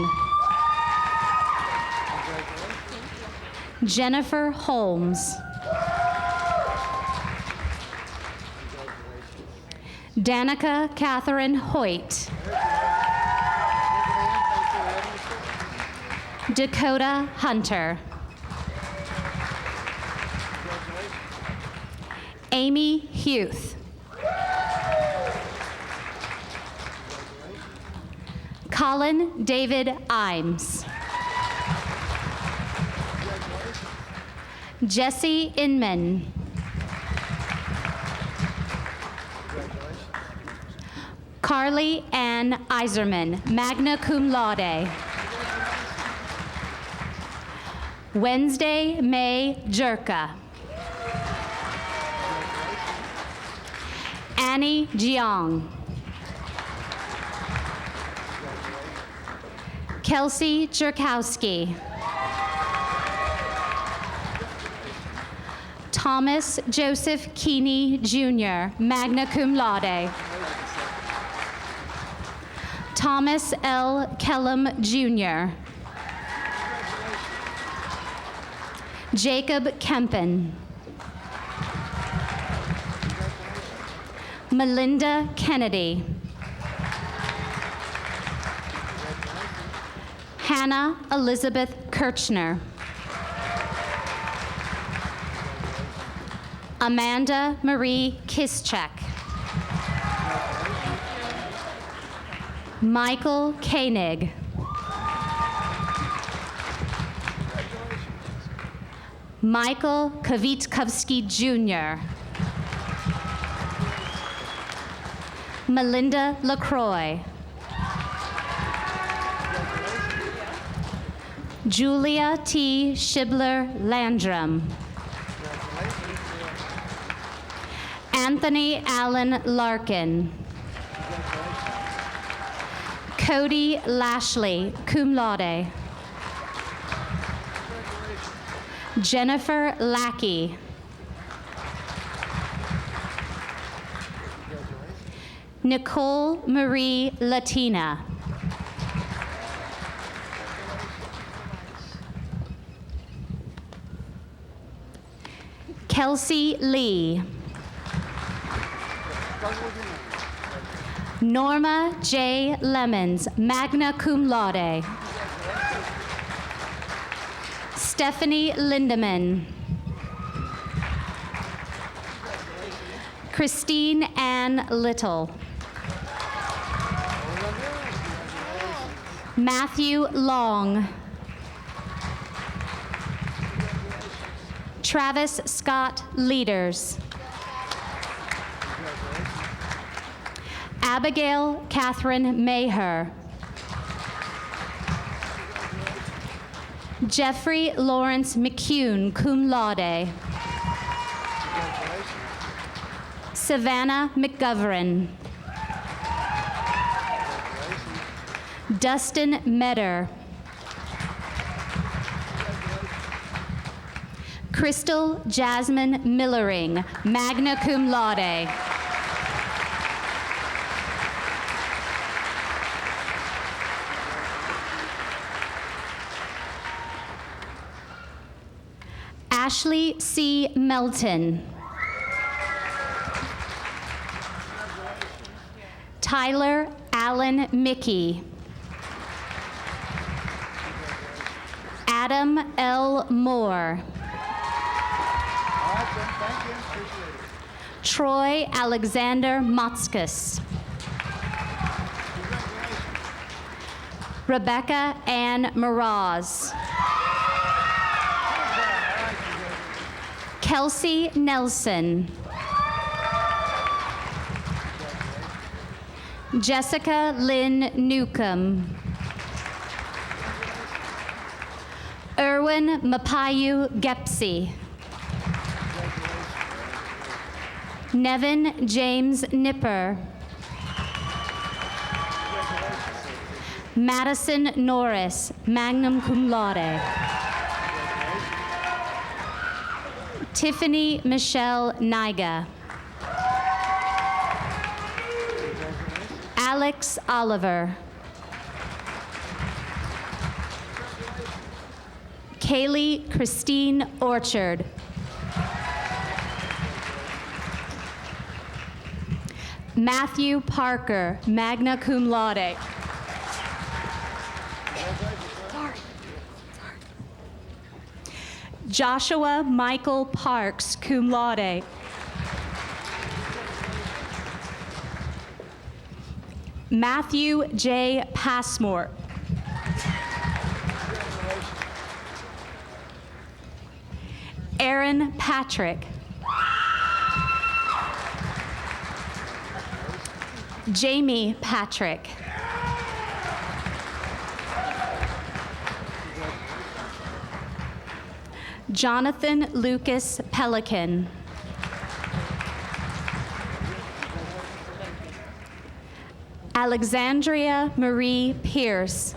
Jennifer Holmes. Danica Catherine Hoyt. Dakota Hunter. Amy Huth. Colin David Imes. Jesse Inman. Carly Ann Iserman, magna cum laude. Wednesday May Jerka. Annie Jiang. Kelsey Jerkowski. Thomas Joseph Keeney, Jr., magna cum laude. Thomas L. Kellum, Jr. Jacob Kempen. Melinda Kennedy. Hannah Elizabeth Kirchner. Amanda Marie Kischek. Michael Koenig. Michael Kavitkovsky, Jr. Melinda LaCroix. Julia T. Shibler Landrum. Anthony Allen Larkin. Cody Lashley, cum laude. Jennifer Lackey. Nicole Marie Latina. Kelsey Lee. Norma J. Lemons, magna cum laude. Stephanie Lindemann. Christine Ann Little. Matthew Long. Travis Scott Leaders. Abigail Catherine Maher. Jeffrey Lawrence McCune, cum laude. Savannah McGovern. Dustin Metter. Crystal Jasmine Millering, magna cum laude. Ashley C. Melton. Tyler Allen Mickey. Adam L. Moore. Troy Alexander Motzkus. Rebecca Ann Mraz. Kelsey Nelson. Jessica Lynn Newcomb. Erwin Mapayu Gepsi. Nevin James Nipper. Madison Norris, magna cum laude. Tiffany Michelle Niga. Alex Oliver. Kaylee Christine Orchard. Matthew Parker, magna cum laude. Joshua Michael Parks, cum laude. Matthew J. Passmore. Aaron Patrick. Jamie Patrick. Jonathan Lucas Pelican. Alexandria Marie Pierce.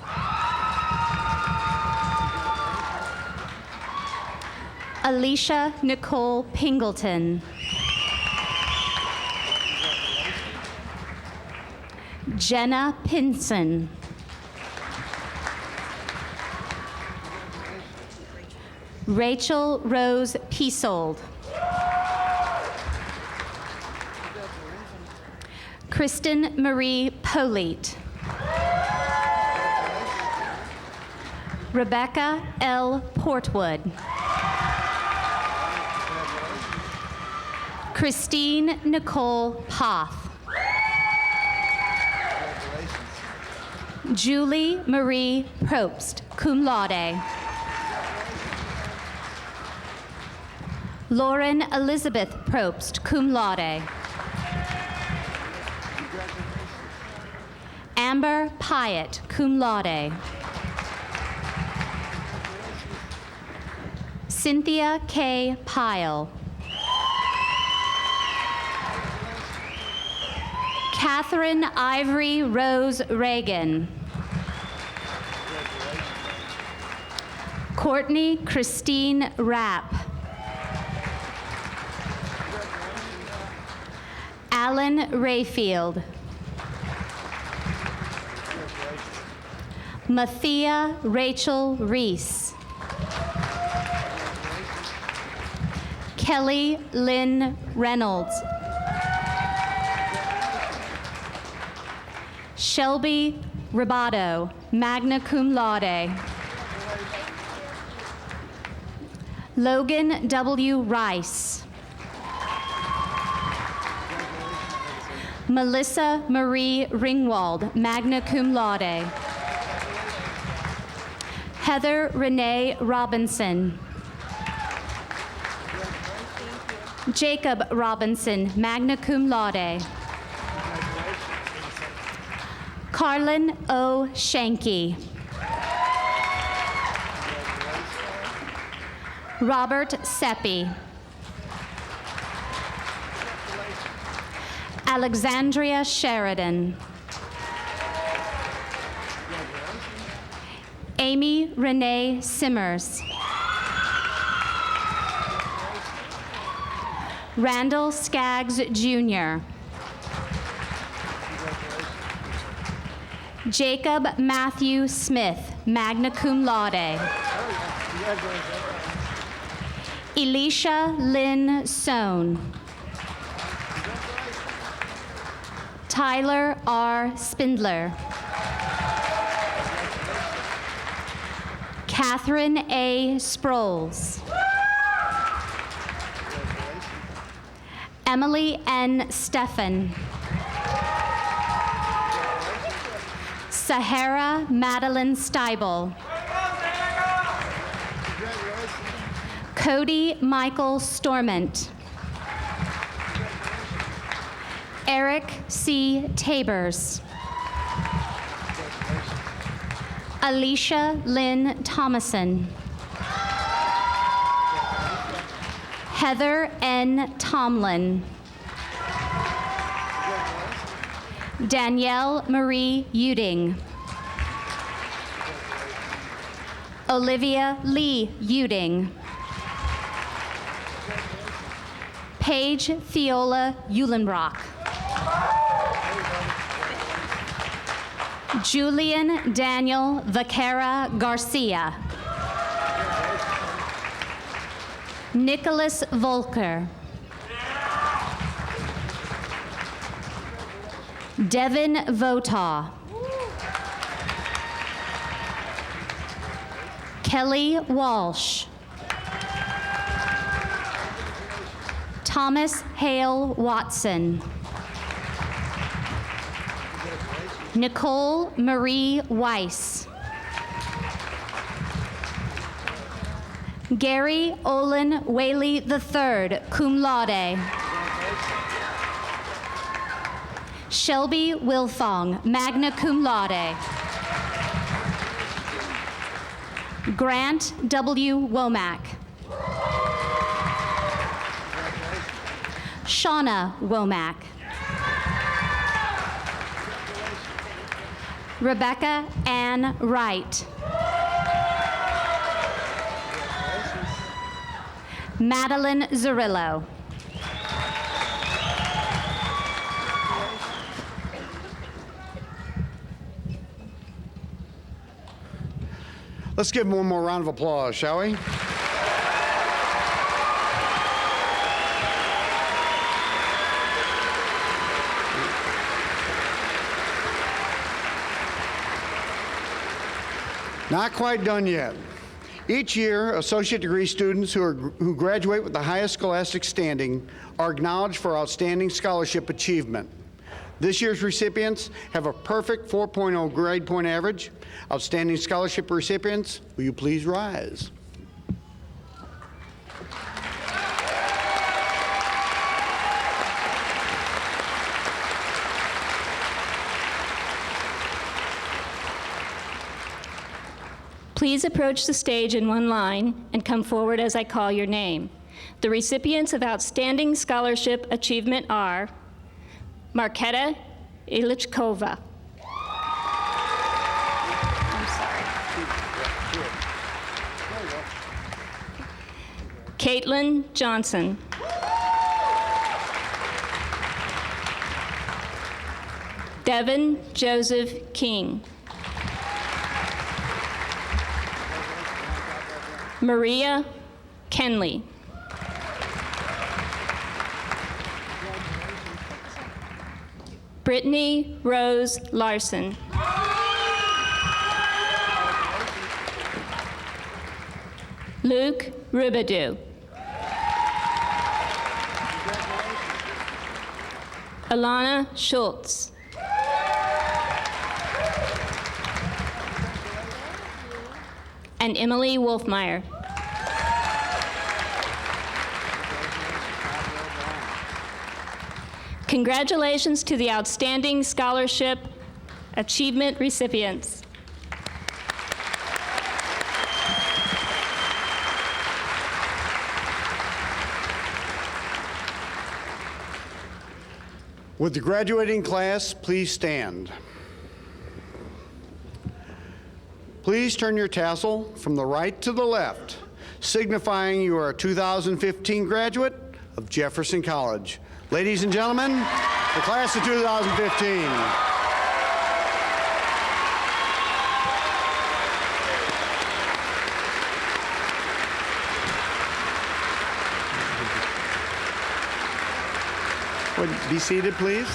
Alicia Nicole Pingleton. Jenna Pinson. Rachel Rose Peasold. Kristen Marie Polite. Rebecca L. Portwood. Christine Nicole Poth. Julie Marie Probst, cum laude. Lauren Elizabeth Probst, cum laude. Amber Pyatt, cum laude. Cynthia K. Pyle. Catherine Ivory Rose Reagan. Courtney Christine Rapp. Alan Rayfield. Mathia Rachel Reese. Kelly Lynn Reynolds. Shelby Ribato, magna cum laude. Logan W. Rice. Melissa Marie Ringwald, magna cum laude. Heather Renee Robinson. Jacob Robinson, magna cum laude. Carlin O. Shanky. Robert Seppi. Alexandria Sheridan. Amy Renee Simmers. Randall Skaggs Jr. Jacob Matthew Smith, magna cum laude. Elisha Lynn Sohn. Tyler R. Spindler. Catherine A. Sproles. Emily N. Steffen. Sahara Madeline Steibel. Cody Michael Storment. Eric C. Tabers. Alicia Lynn Thomason. Heather N. Tomlin. Danielle Marie Uding. Olivia Lee Uding. Paige Theola Eulenbrock. Julian Daniel Vaquera Garcia. Nicholas Volker. Devin Votaw. Kelly Walsh. Thomas Hale Watson. Nicole Marie Weiss. Gary Olin Whaley III, cum laude. Shelby Wilfong, magna cum laude. Grant W. Womack. Shauna Womack. Rebecca Ann Wright. Madeline Zarillo. Let's give them one more round of applause, shall we? Not quite done yet. Each year, associate degree students who graduate with the highest scholastic standing are acknowledged for outstanding scholarship achievement. This year's recipients have a perfect 4.0 grade point average. Outstanding scholarship recipients, will you please rise? Please approach the stage in one line and come forward as I call your name. The recipients of Outstanding Scholarship Achievement are Marketa Ilichkova. I'm sorry. Caitlin Johnson. Devin Joseph King. Maria Kenley. Brittany Rose Larson. Luke Rubadu. Alana Schultz. And Emily Wolfmeyer. Congratulations to the Outstanding Scholarship Achievement recipients. Would the graduating class please stand? Please turn your tassel from the right to the left, signifying you are a 2015 graduate of Jefferson College. Ladies and gentlemen, the class of 2015. Would be seated, please.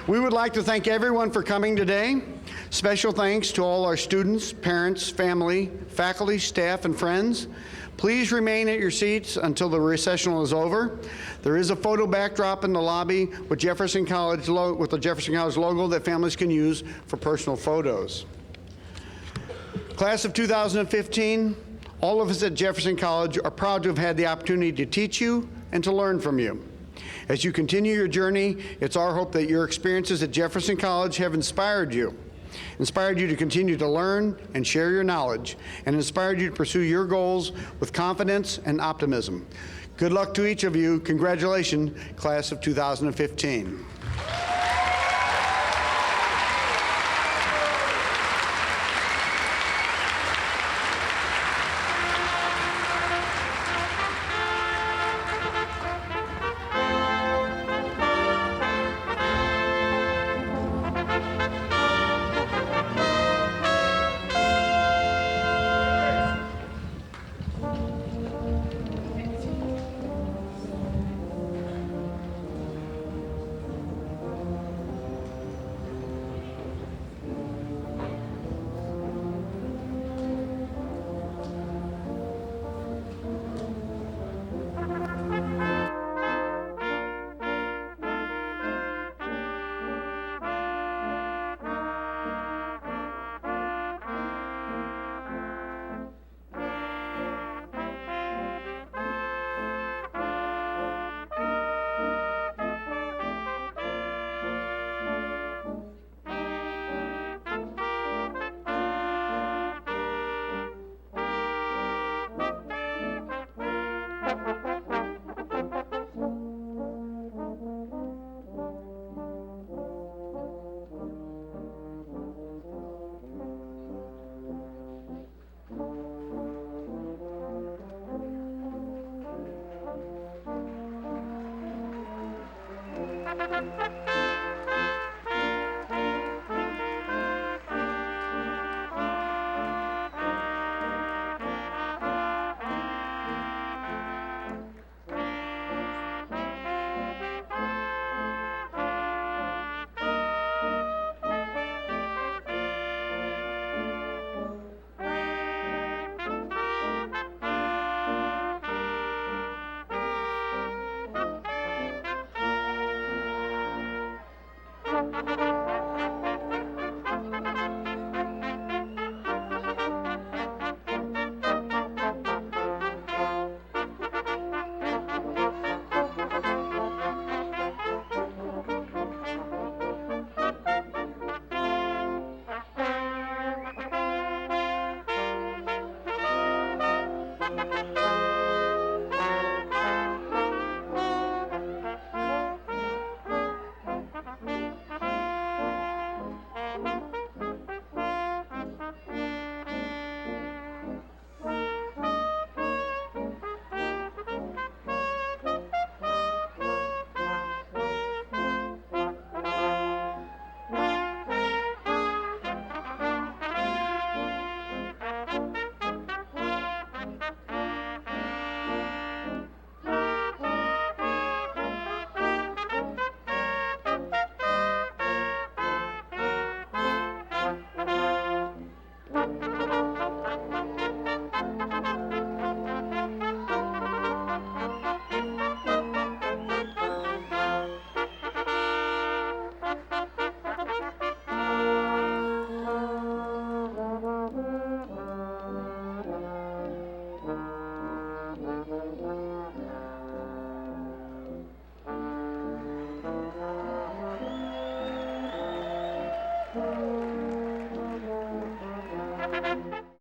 We would like to thank everyone for coming today. Special thanks to all our students, parents, family, faculty, staff, and friends. Please remain at your seats until the recessional is over. There is a photo backdrop in the lobby with the Jefferson College logo that families can use for personal photos. Class of 2015, all of us at Jefferson College are proud to have had the opportunity to teach you and to learn from you. As you continue your journey, it's our hope that your experiences at Jefferson College have inspired you to continue to learn and share your knowledge, and inspired you to pursue your goals with confidence and optimism. Good luck to each of you. Congratulations, class of 2015.